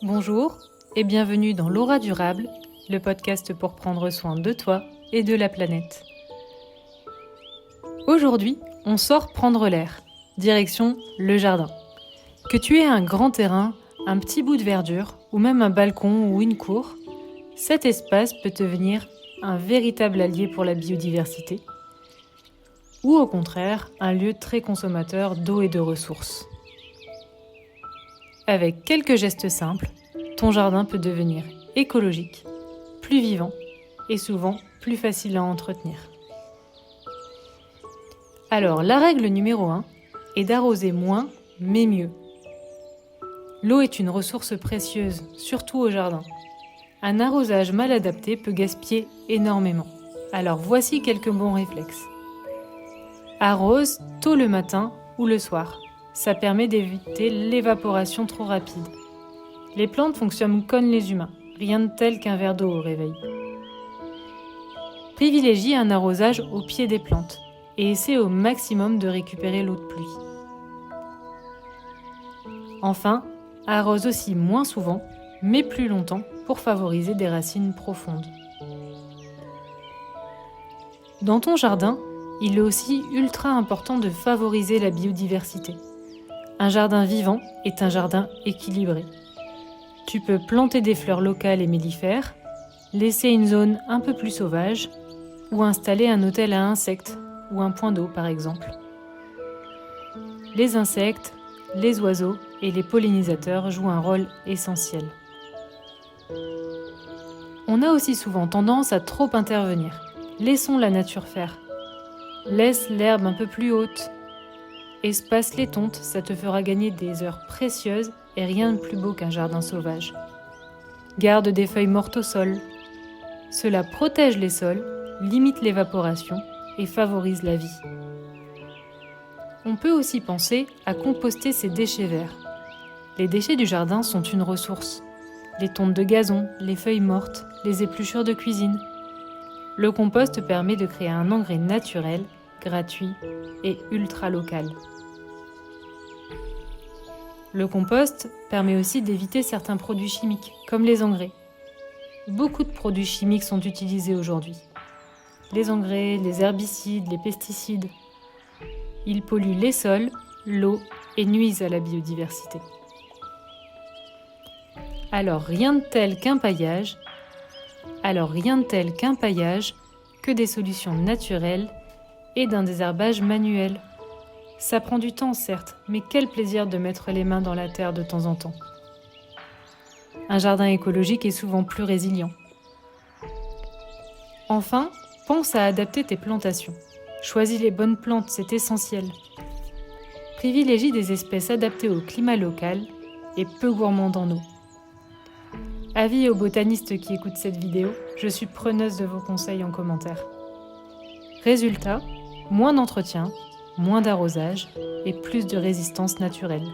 Bonjour et bienvenue dans l'Aura Durable, le podcast pour prendre soin de toi et de la planète. Aujourd'hui, on sort prendre l'air, direction le jardin. Que tu aies un grand terrain, un petit bout de verdure ou même un balcon ou une cour, cet espace peut devenir un véritable allié pour la biodiversité ou au contraire un lieu très consommateur d'eau et de ressources. Avec quelques gestes simples, ton jardin peut devenir écologique, plus vivant et souvent plus facile à entretenir. Alors la règle numéro 1 est d'arroser moins mais mieux. L'eau est une ressource précieuse, surtout au jardin. Un arrosage mal adapté peut gaspiller énormément. Alors voici quelques bons réflexes. Arrose tôt le matin ou le soir. Ça permet d'éviter l'évaporation trop rapide. Les plantes fonctionnent comme les humains, rien de tel qu'un verre d'eau au réveil. Privilégie un arrosage au pied des plantes et essaie au maximum de récupérer l'eau de pluie. Enfin, arrose aussi moins souvent, mais plus longtemps pour favoriser des racines profondes. Dans ton jardin, il est aussi ultra important de favoriser la biodiversité. Un jardin vivant est un jardin équilibré. Tu peux planter des fleurs locales et mellifères, laisser une zone un peu plus sauvage ou installer un hôtel à insectes ou un point d'eau par exemple. Les insectes, les oiseaux et les pollinisateurs jouent un rôle essentiel. On a aussi souvent tendance à trop intervenir. Laissons la nature faire. Laisse l'herbe un peu plus haute. Espace les tontes, ça te fera gagner des heures précieuses et rien de plus beau qu'un jardin sauvage. Garde des feuilles mortes au sol. Cela protège les sols, limite l'évaporation et favorise la vie. On peut aussi penser à composter ses déchets verts. Les déchets du jardin sont une ressource. Les tontes de gazon, les feuilles mortes, les épluchures de cuisine. Le compost permet de créer un engrais naturel, gratuit et ultra local. Le compost permet aussi d'éviter certains produits chimiques, comme les engrais. Beaucoup de produits chimiques sont utilisés aujourd'hui. Les engrais, les herbicides, les pesticides. Ils polluent les sols, l'eau et nuisent à la biodiversité. Alors rien de tel qu'un paillage que des solutions naturelles et d'un désherbage manuel. Ça prend du temps certes, mais quel plaisir de mettre les mains dans la terre de temps en temps. Un jardin écologique est souvent plus résilient. Enfin, pense à adapter tes plantations. Choisis les bonnes plantes, c'est essentiel. Privilégie des espèces adaptées au climat local et peu gourmandes en eau. Avis aux botanistes qui écoutent cette vidéo, je suis preneuse de vos conseils en commentaire. Résultat, moins d'entretien, moins d'arrosage et plus de résistance naturelle.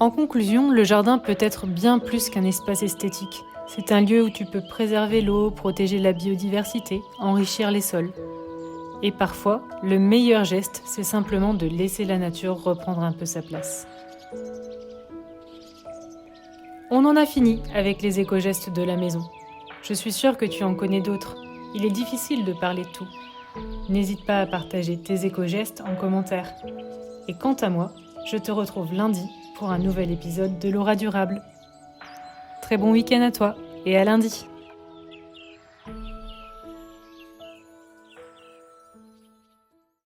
En conclusion, le jardin peut être bien plus qu'un espace esthétique. C'est un lieu où tu peux préserver l'eau, protéger la biodiversité, enrichir les sols. Et parfois, le meilleur geste, c'est simplement de laisser la nature reprendre un peu sa place. On en a fini avec les éco-gestes de la maison. Je suis sûre que tu en connais d'autres. Il est difficile de parler de tout. N'hésite pas à partager tes éco-gestes en commentaire. Et quant à moi, je te retrouve lundi pour un nouvel épisode de l'Aura Durable. Très bon week-end à toi et à lundi.